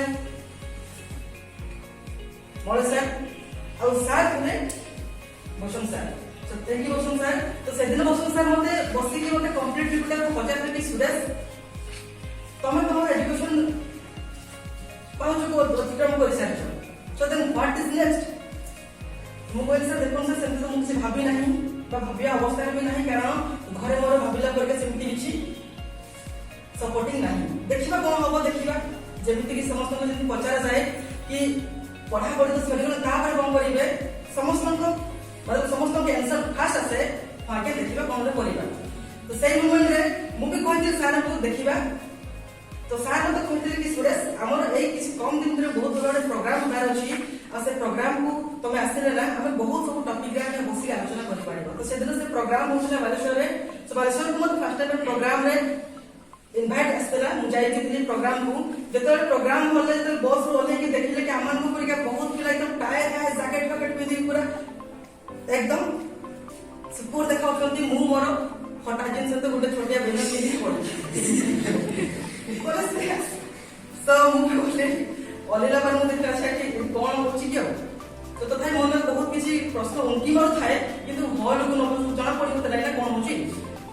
मोले सर और सर ने बसंत सर तो थैंक यू बसंत सर तो सेदिन बसंत सर मते बसी कि मते कंप्लीट रिपोर्ट को पचार कि सुरेश तमे तमर एजुकेशन पाउच को अतिक्रम कर सारछ so then what is next मु कहली सर देखो सर सेमती तो मुझे भाबी नहीं बा भाबिया अवस्था भी नहीं कारण घरे मोर भाबिला करके सेमती किछि सपोर्टिंग नहीं देखिबा कोन होबो देखिबा जेमिति कि समस्त को जति पचार जाए कि पढ़ा पढ़ी तो सरी ता पर कोन करिवे समस्त को मतलब समस्त के आंसर फास्ट आसे आगे देखिबा कोन रे करिबा तो सही मोमेंट रे मु भी कहती सर को देखिबा तो सर तो कहते कि सुरेश हमर ए किसी कम दिन रे बहुत बड़ा प्रोग्राम होणार अछि आ से प्रोग्राम को तमे आसिले ना हमें बहुत सब टॉपिक रे हम बसी आलोचना करि पारिबो तो से दिन से प्रोग्राम होछला बालेश्वर रे सो बालेश्वर को मत फर्स्ट टाइम प्रोग्राम रे इनवाइट आसला मु जाई कि प्रोग्राम को जेतले प्रोग्राम होले जेतले बॉस होले कि देखिले कि हमन को परिका बहुत पिला एकदम टाई है जैकेट पैकेट पिंदी पूरा एकदम सुपर देखा होती मु मोर फटा जिंस तो गोटे छोटिया बेना पिंदी पड़ बोले सो मु बोले ओलेला पर मु देखला अच्छा कि कोन होची कि तो तथापि मन बहुत किसी प्रश्न उनकी मोर थाए किंतु हॉल को न जाना पड़ी मते लागला कोन होची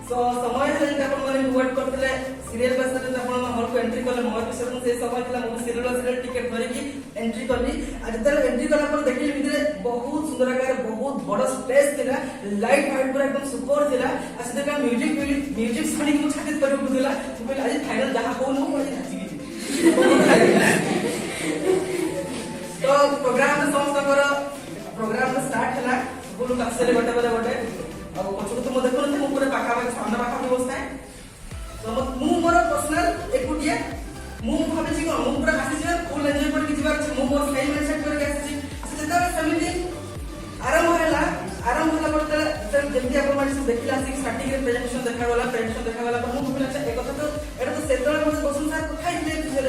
सो समय है कि अपन माने वेट करथले सीरियल बस से अपन हॉल को एंट्री करले मोर विषय से समय थिला मु सीरियल टिकट धरि की एंट्री करली आ जतले एंट्री करला पर देखली भितरे बहुत सुंदर आकार बहुत बड़ स्पेस थिला लाइट फाइट पूरा एकदम सुपर थिला आ से का म्यूजिक सुनी मु छाती पर उठला तो आज फाइनल जहां हो न आज नाची तो प्रोग्राम समस्त कर प्रोग्राम स्टार्ट हला बोलू कासे गोटे देखिला आसी स्टार्टिंग रे प्रेजेंटेशन देखा गला पर मु अच्छा एक कथा तो एटा तो सेतळे मते बसुन सार कथा हिले बिषय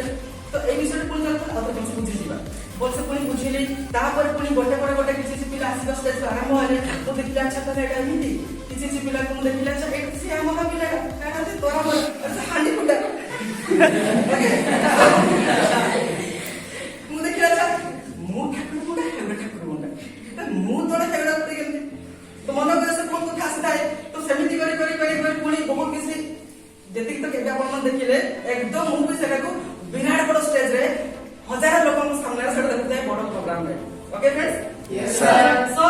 तो ए विषय पुणी चल आ तो कुछ बुझी जीवा बोलसे पुणी बुझिली तापर पुणी गोटे किछि पिला आसी स्टेज आरंभ होले तो देखिला अच्छा तो एटा हिंदी किछि पिला को देखिला अच्छा एक से हम का पिला काना से तोरा अच्छा हांडी कुंडा मु देखिला अच्छा मु ठाकुर कुंडा हेबे ठाकुर कुंडा मु तोरा हेबे ठाकुर केमती तो मन को से कोन कथा आसी तो सेमिति करी पुणी बहुत किछि जेतिक तो केबे आपण मन देखिले एकदम मु भी सेटा को विराट बड़ स्टेज रे हजार लोक सामने से देखते हैं बड़ प्रोग्राम रे okay friends yes sir so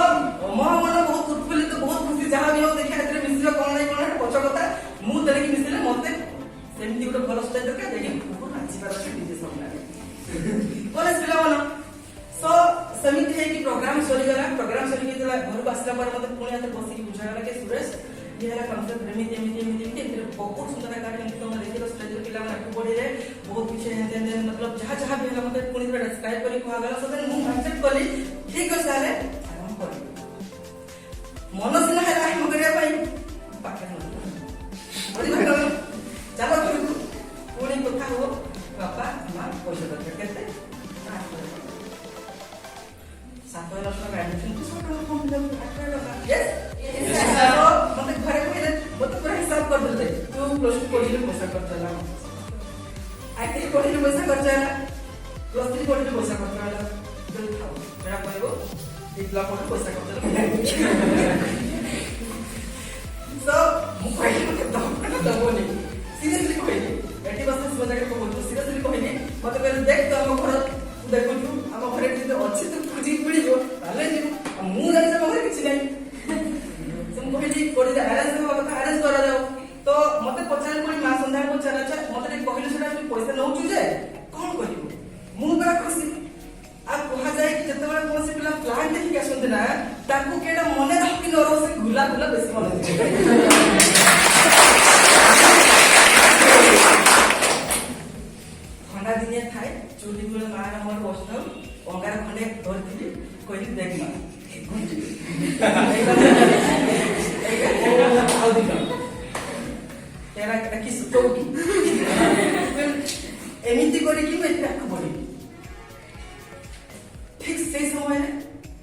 मो मन बहुत उत्फुल्लित बहुत खुशी जहां भी हो देखिया एतरे मिसिलो कोन नै कोन पछ कथा मु तरे की मिसिले मते सेमती गुटे भल स्टेज दरकार देखि बहुत नाची पार छै डीजे सामने कॉलेज पिला मन सो समिति है कि प्रोग्राम सरी गेला घर बसला पर मते पुणी आते बसी की बुझाला के सुरेश ये हला कॉन्सेप्ट एमिति बहुत सुंदर कार्यक्रम तो मैं देखिलो स्टेज रे पिला मन बढ़ी रे बहुत पीछे हैं मतलब जहां भी हला मते पुणी थोड़ा डिस्क्राइब करी को आगला सो मु एक्सेप्ट कली ठीक है साले आराम कर मन सिला है राय मगरिया भाई पाके बड़ी भाग चलो पुणी कथा हो बाबा मां पैसा दरकार केते 7 वर्ष का एडमिशन को सब फॉर्म फिल अप कर यस मते घरे कहले मते पूरा हिसाब कर देते तू प्लस 2 पढ़िले पैसा खर्च होला आईटी पढ़िले पैसा खर्च होला प्लस 3 पढ़िले पैसा खर्च होला तो खाओ मेरा कहबो डिप्लोमा पढ़े पैसा खर्च होला सो मु कहले मते दबोनी सीरियसली कहले एटी बस मजा के बोलतो सीरियसली कहले मते कहले देख तो हम घर देखु हम घरे जे अछि तो खुजी पड़ी जो ताले जी मु जाने से मगर किछि नहीं तुम कहली कोडी अरेंज करा अरेंज करा जाओ तो मते पचारे कोडी मा संध्या को चला छ मते कहले सेटा पैसा नौ छु जे कोन करिवो मु बड़ा खुशी आ कहा जाए कि जते बड़ा कोन से पिला प्लान देखि के सुनते ना ताकू केडा मने रख कि नरो से गुला बेसी मन ठंडा दिने थाए चुली गुला मार हमर बसनो अंगार खंडे धरथिली कहली देख ना तेरा कि सुतोगी एमिति करी कि मैं ताक बड़ी ठीक से समय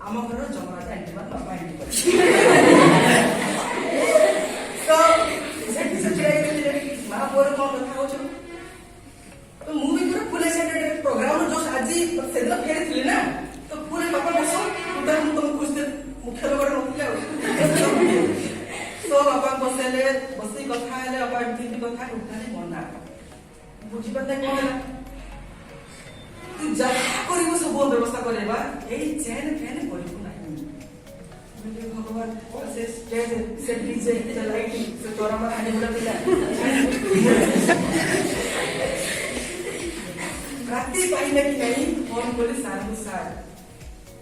आम घर जमराज आंटी बापा आंटी तो सेठी से चिड़ाई मां पर कौन कथा हो तो मु भी पूरा फुल एक्साइटेड प्रोग्राम जो आज सेदिन फेरी ना तो पूरे बापा बसो उधर तुम कुछ दिन मुख्य लोग नथिले तो बापा बसेले बसी कथा हेले बापा एमती कथा उठाले मना बुझी पते कोन तू जा करिवो सब व्यवस्था करेबा एई चैन फैन करिवो नाही मुझे भगवान से स्टेज से डीजे से लाइटिंग से तोरा मार आने वाला पिला राती पाइले कि नहीं फोन बोले सारू सार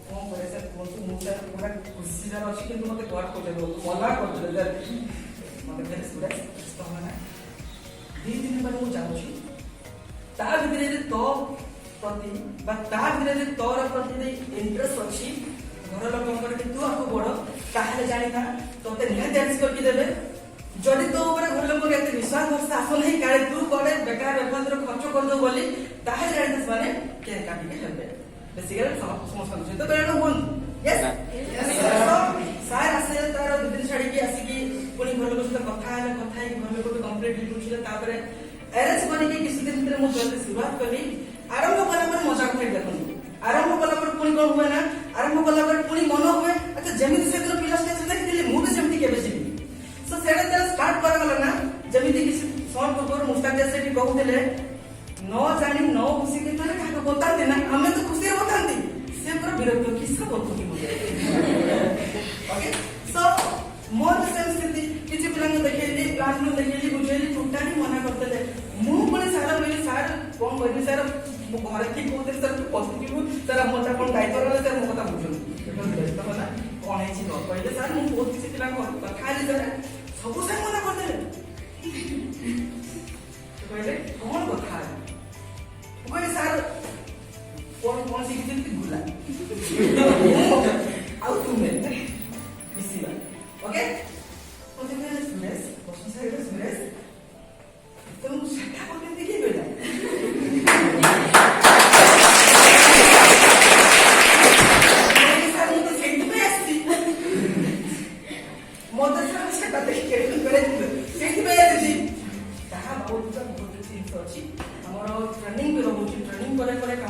फोन करे सर फोन तो मुझे पूरा खुशी जरा अछि कि मते घर को देबो मना कर दे जर मते फेर सुरेश स्टोना 2 दिन पर मु जाउ छी ता भितरे जे तो प्रति बा ता भितरे जे तोर प्रति दे इंटरेस्ट अछि घर लोकंकर कि तू आको बड़ काहे जानि ना तोते निहाती डांस करके देबे जदि तो ऊपर घर लोग एते विश्वास भरोसा आसो नहीं काले तू करे बेकार बेफालतू खर्च कर दो बोली ताहे जानिस माने के काटी के हेबे बेसिकली समस्या छै तो बेनो बोल यस सार आसे तार दिन छाड़ी की आसी की पुनी घर लोग सहित कथा है घर लोग को कंप्लीट लिखुछले तापरे अरेंज करी के किसी दिन भीतर मु जल्दी शुरुआत करी आरंभ कला पर मजा उठाई देखन आरंभ कला पर पुनी कोन हुए ना आरंभ कला पर पुनी मन हुए अच्छा जेमिति से तो पिला स्टेज देख दिले मु भी जेमिति केबे छी सो सेटा जरा स्टार्ट करा गला ना जेमिति कि सॉन्ग पर मुस्ताक जैसे भी कहउले न जानी न खुशी के माने का बता देना हमें तो खुशी रे बतांती से पूरा विरक्त किसका बोलतो की मुझे ओके सो मोर सेम स्थिति किछि पिलांग देखैली प्लान में देखैली बुझैली टूटानी मना करते ले मु कोने सारा बोली सार कोन बोली सार घर की कोते सर पॉजिटिव सर मोटा कोन दायित्व रहले सर मो कथा बुझो तो ना कोन है छी न पहिले सर मु बहुत किछि पिलांग कथा आली सर सब से मना करते ले पहिले कोन कथा कोई सर कौन सी किसी भूला आउ तुम में इसी बात ओके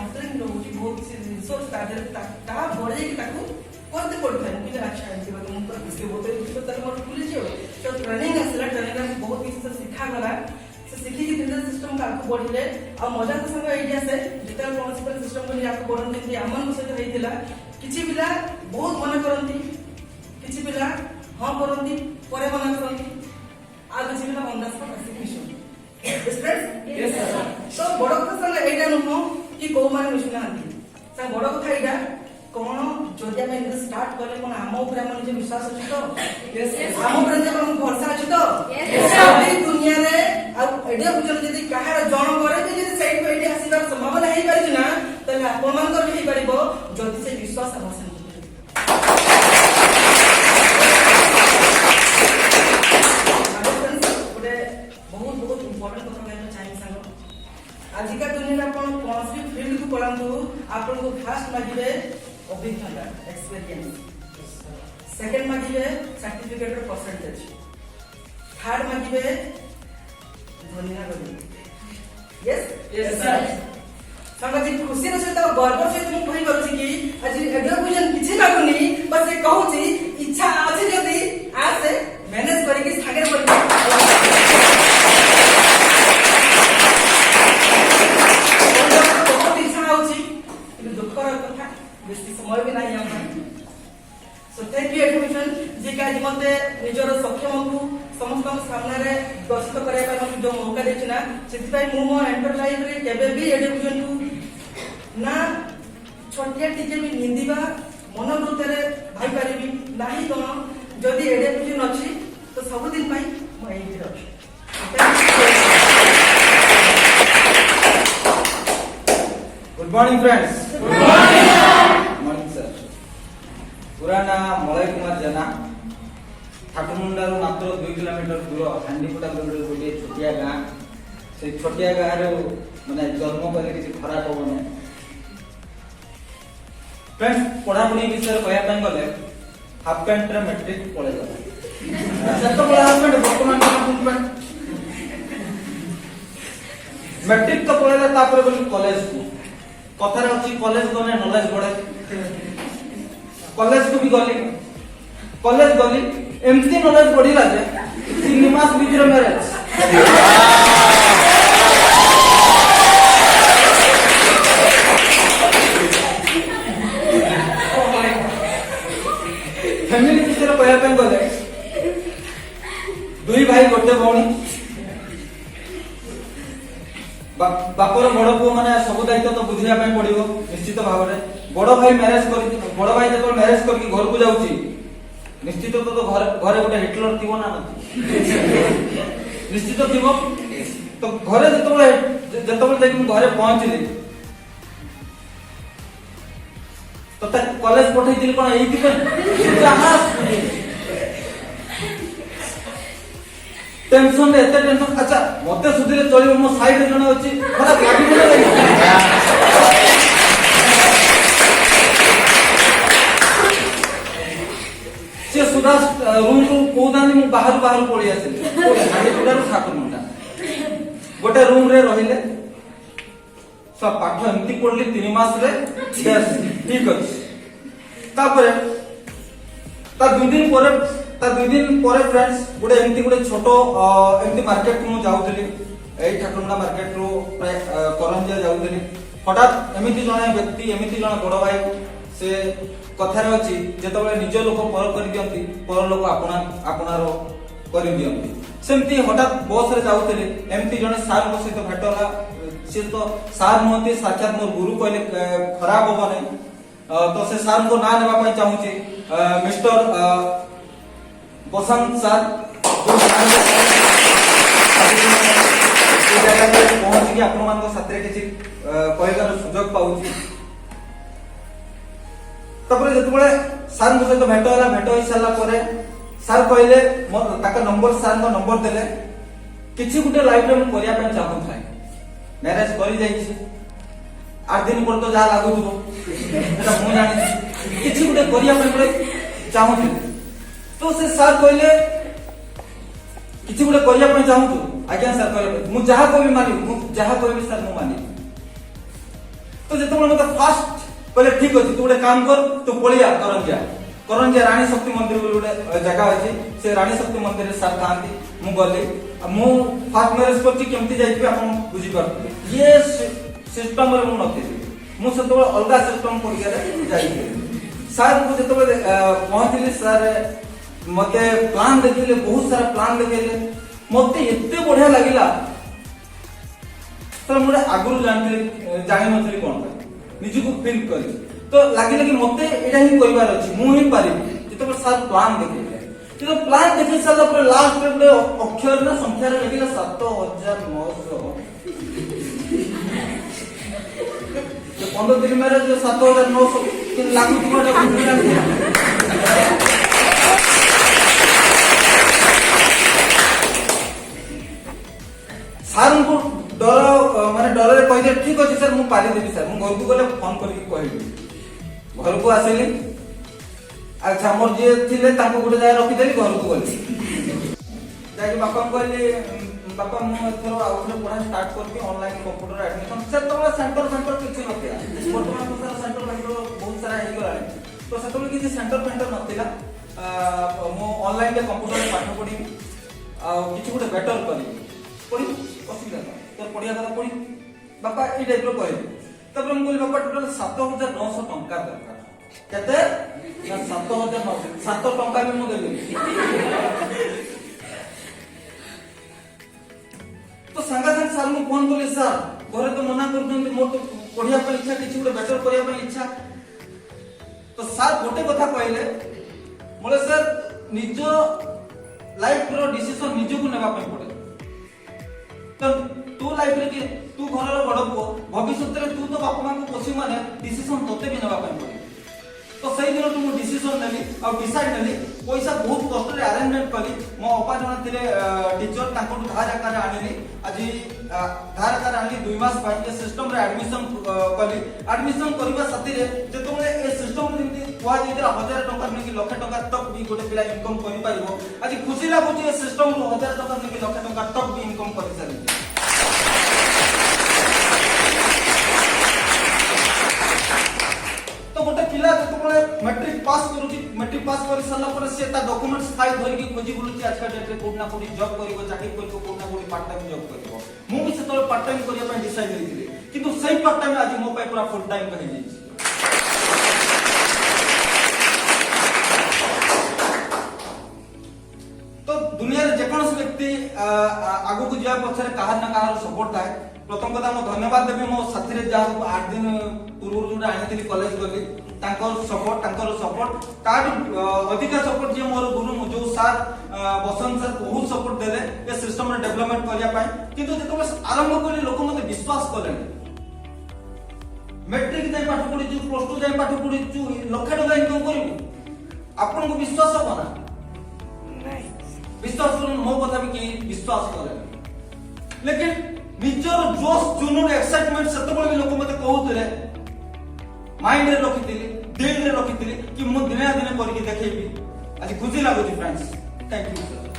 କାଉନ୍ସେଲିଂ ରହୁଛି ବହୁତ କିଛି ରିସୋର୍ସ ତା ଦେହରେ ତାହା ବଢ଼େଇକି ତାକୁ करते पड़ता है मुझे अच्छा है कि मतलब उनका इसके बोलते हैं तो तक मोर खुली जो तो ट्रेनिंग असला ट्रेनिंग में बहुत किसी से सीखा गला से सीखी कि दिनर सिस्टम का आपको बढ़िले और मजा तो संग आईडिया से जितना कॉन्सेप्ट सिस्टम को आपको बढ़न दिन हमन को सहित हेतिला किछि पिला बहुत मना करंती किछि पिला हां करंती परे मना करंती आ किछि पिला on the spot execution yes sir तो बड़ କଥା संग एटा नुहो कि को माने मिशना आंती सा बड़ কথা एटा कौन जदि आम एमती स्टार्ट कले कौन आम ऊपर आम निज विश्वास अच्छी तो आम ऊपर जब भरोसा अच्छी तो दुनिया रे आइडिया बुझल जदि कहार जण करे जे जदि सेट पे आइडिया आसीबार संभावना हेई पारि ना तले आपण मान कर हेई परिबो जदि से विश्वास हमर से बहुत बहुत इंपोर्टेंट কথা कहना चाहिए संग आजिका दुनिया रे आपण कौन सी फील्ड को पढ़ांतु आपण को फास्ट मागिबे अभिज्ञता एक्सपीरियंस सेकंड मागिबे सर्टिफिकेट परसेंटेज थर्ड मागिबे धनिया गरी यस सर संगति खुशी रे सहित गर्व सहित मु कहि करूची कि आज एडुकेशन किछि लागुनी बस ए कहूची इच्छा अछि जदी आसे मैनेज करी कि सागर पड़ी समय भी नहीं हम सो थैंक यू एडमिशन जे का मते निजर सक्षम को समस्त सामने रे दर्शित करे पर जो मौका देछना सेति पई मु मो एंटर लाइफ रे केबे भी एडमिशन को ना छोटिया टिके भी निंदिबा मनोवृत्ति रे भाई परिबी नाही कोन जदी एडमिशन अछि तो सब दिन पई मो एही रखी good morning friends good morning sir पूरा ना मलय कुमार जेना ठाकुरमुंडा मात्र 2 किलोमीटर दूर हांडीपुटा गोटे छोटिया गाँ से छोटिया गाँ माने जन्म कर किसी खराब होने फ्रेंड्स पढ़ापढ़ी विषय कहया गले हाफ पैंट रे मैट्रिक पढ़े गला से तो हाफ पैंट वर्तमान फुल पैंट मैट्रिक तो पढ़ेला तापर बोली कॉलेज को कथार अच्छी कॉलेज गने नॉलेज बढ़े कॉलेज को भी गली एमती नॉलेज बढ़िला जे 3 मास भीतर मैरिज फैमिली विषय कहया पे गले 2 भाई गोटे भौणी बापर बड़ पु माने सब दायित्व तो बुझिया पे पड़िबो निश्चित भाव रे बड़ भाई जब मैरेज करके घर को जाउची निश्चित तो घरे गोटे हिटलर थिबो ना निश्चित थिबो तो घरे जतबे देखि घरे पहुंचली तो कॉलेज पठै दिल कोन एही थिबे जहां टेंशन रे एते टेंशन अच्छा मते सुधिरे चलिबो मो साइड रे जने अछि खराब लागिबो ना से सुधा रूम को कोदानी मु बाहर पड़ी आसिले हाडी पुरा ठाकुर मुंडा गोटे रूम रे रहिले सब पाठ एमती पढ़ली 3 मास रे बस ठीक अछि तापर ता 2 दिन पर फ्रेंड्स गोटे एमती गोटे छोटो एमती मार्केट को जाऊली एई ठाकुरमुंडा मार्केट रो प्राय करंजिया जाऊली हठात एमती जने व्यक्ति एमती जने बड़ भाई से कथार अछि जेतबेले निज लोक पर कर दियंती पर लोक आपनारो कर दियंती सेमती हठात बस रे जाऊली एमती जने सार को सहित भेटला से तो सार नहती साक्षात मोर गुरु कहले खराब होबा नै तो से सार को ना नेबा पई चाहूची मिस्टर बसंत सर जो पहुंच गया आपण मान साथरे किछि कहबार सुयोग पाउची तबरे जतबेले सर को सहित भेट होई साला परे सर कहले ताका नंबर सर को नंबर देले किछि गुटे लाइफ रे करिया पे चाहू थाए मैरिज करि जाई छी 8 दिन पर तो जा लागु थो एटा मु जानि किछि गुटे करिया पे चाहू थी तो से सर कहले किछि गुटे करिया पे चाहू तू आज्ञा सर कहले मु जहा को भी मानी मु जहा को भी सर मु मानी तो जत ଯେତେବେଳେ ମତେ ଫାଷ୍ଟ କହିଲେ ଠିକ ଅଛି ତୁ ଗୋଟେ କାମ କର ତୁ ପଳେଇଆ କରଞ୍ଜିଆ ରାଣୀ ଶକ୍ତି ମନ୍ଦିର ବୋଲି ଗୋଟେ ଜାଗା ଅଛି ସେ ରାଣୀ ଶକ୍ତି ମନ୍ଦିରରେ ସାର୍ ଥାନ୍ତି ମୁଁ ଗଲି ମୁଁ ଫାଷ୍ଟ ମ୍ୟାରେଜ କରିଛି କେମିତି ଯାଇଥିବି ଆପଣ ବୁଝିପାରୁଥିବେ ଇଏ ସିଷ୍ଟମରେ ମୁଁ ନଥିଲି ମୁଁ ସେତେବେଳେ ଅଲଗା ସିଷ୍ଟମ ପରୀକ୍ଷାରେ ଯାଇଥିଲି ସାର୍ଙ୍କୁ ଯେତେବେଳେ ପହଞ୍ଚିଲି ସାର୍ ମତେ ପ୍ଲାନ୍ ଦେଖେଇଲେ ବହୁତ ସାରା ପ୍ଲାନ୍ ଦେଖେଇଲେ ମତେ ଏତେ ବଢିଆ ଲାଗିଲା ସାର୍ ମୁଁ ଆଗରୁ ଜାଣିନଥିଲି କଣ ନିଜକୁ ଫିଲ୍ କରି ତ ଲାଗିଲା କି ମତେ ଏଇଟା ହିଁ କରିବାର ଅଛି ମୁଁ ହିଁ ପାରିବି ଯେତେବେଳେ ସାର୍ ପ୍ଲାନ୍ ଦେଖେଇଲେ ଯେତେବେଳେ ପ୍ଲାନ୍ ଦେଖେଇ ସାରିଲା ପରେ ଲାଷ୍ଟରେ ଗୋଟେ ଅକ୍ଷର ନା ସଂଖ୍ୟାରେ ଲେଖିଲା 7,900 15 दिन मेरे जो 7,900 लागू सार को डर माने डर कहते ठीक अच्छे सर मुझे पारिदेवी सर मुझे घर को गले फोन करके कहली घर को आसिली अच्छा मोर जी थे गोटे जगह रखीदेली घर को गली जाकि बापा कहली बापा मुझे पढ़ा स्टार्ट करके ऑनलाइन कंप्यूटर एडमिशन से सेंटर किसी नथिला वर्तमान तो सारा सेंटर बहुत सारा हो गला तो से किसी सेंटर नथिला मो ऑनलाइन रे कंप्यूटर रे पाठ पढ़ी किसी गोटे बेटर करी पढ़ी असुविधा तो पढ़िया कथा पढ़ी बापा ए टाइप रो कहले तब हम बोली बापा टोटल 7,900 टंका दरकार केते 7,900 7 टंका भी मु देली तो संगा संग सार मु फोन कले सर घरे तो मना कर दंती मोर तो पढ़िया पे इच्छा किछि गोटे बेटर करिया पे इच्छा तो सर गोटे कथा कहले मोले सर निज लाइफ रो डिसीजन निज को नेबा पे पड़े तो तू लाइफ रे कि तू घर रो बड़ पुओ भविष्य रे तू तो बापा मां को पोसी माने डिसीजन तोते भी नेबा पे पड़े तो सही दिन तो मु डिसीजन नेली और डिसाइड नेली पैसा बहुत कष्ट रे अरेंजमेंट करी मो अपा जण थिले टीचर ताको धार आकार आनिली आज धार आकार आनिली 2 मास पाई ए सिस्टम रे एडमिशन करी एडमिशन करबा साथी रे जेतोले ए सिस्टम रे जेंति कुआ जेतरा 1000 टका नै कि लाख टका तक भी गोटे पिला इनकम करि पाइबो आज खुशी लागो ए सिस्टम रो 1000 टका नै कि लाख टका तक भी इनकम करि सारी तो गोटे पिला जेतोले मैट्रिक पास करूची मैट्रिक पास कर साला पर से ता डॉक्यूमेंट्स फाइल धरि की खोजी बुलुची आज का डेट रे कोड ना कोड जॉब करिवो चाकरी करिवो कोड ना कोड पार्ट टाइम जॉब करिवो मु भी सेतोले पार्ट टाइम करिया पे डिसाइड करिथिले किंतु सही पार्ट टाइम आज मो पे पूरा फुल टाइम कहि जाईछि तो दुनिया रे जे कोनस व्यक्ति आगु को जा पछरे काहर ना काहर सपोर्ट थाए प्रथम कथा मो धन्यवाद देबी मो साथी रे जा 8 दिन पूर्व जोडा आनिथिली कॉलेज गली तांकर सपोर्ट तार अधिक सपोर्ट जे मोर गुरु जो सर बसंत सर बहुत सपोर्ट देले ए सिस्टम रे डेवलपमेंट करिया पाए किंतु जेतो आरंभ करी लोक मते विश्वास करले मैट्रिक जाय पाठ पढी छु प्लस 2 जाय पाठ पढी छु लाख टका इनकम करिवो आपन को विश्वास हो ना नहीं विश्वास मो कथा भी की विश्वास करे लेकिन निजर जोश जुनून एक्साइटमेंट सेतबळे भी लोक मते कहउतले माइंड रे रखिथिली दिल रे रखिथिली कि मु दिने दिने करके देखैबी आज खुशी लागो फ्रेंड्स थैंक यू सर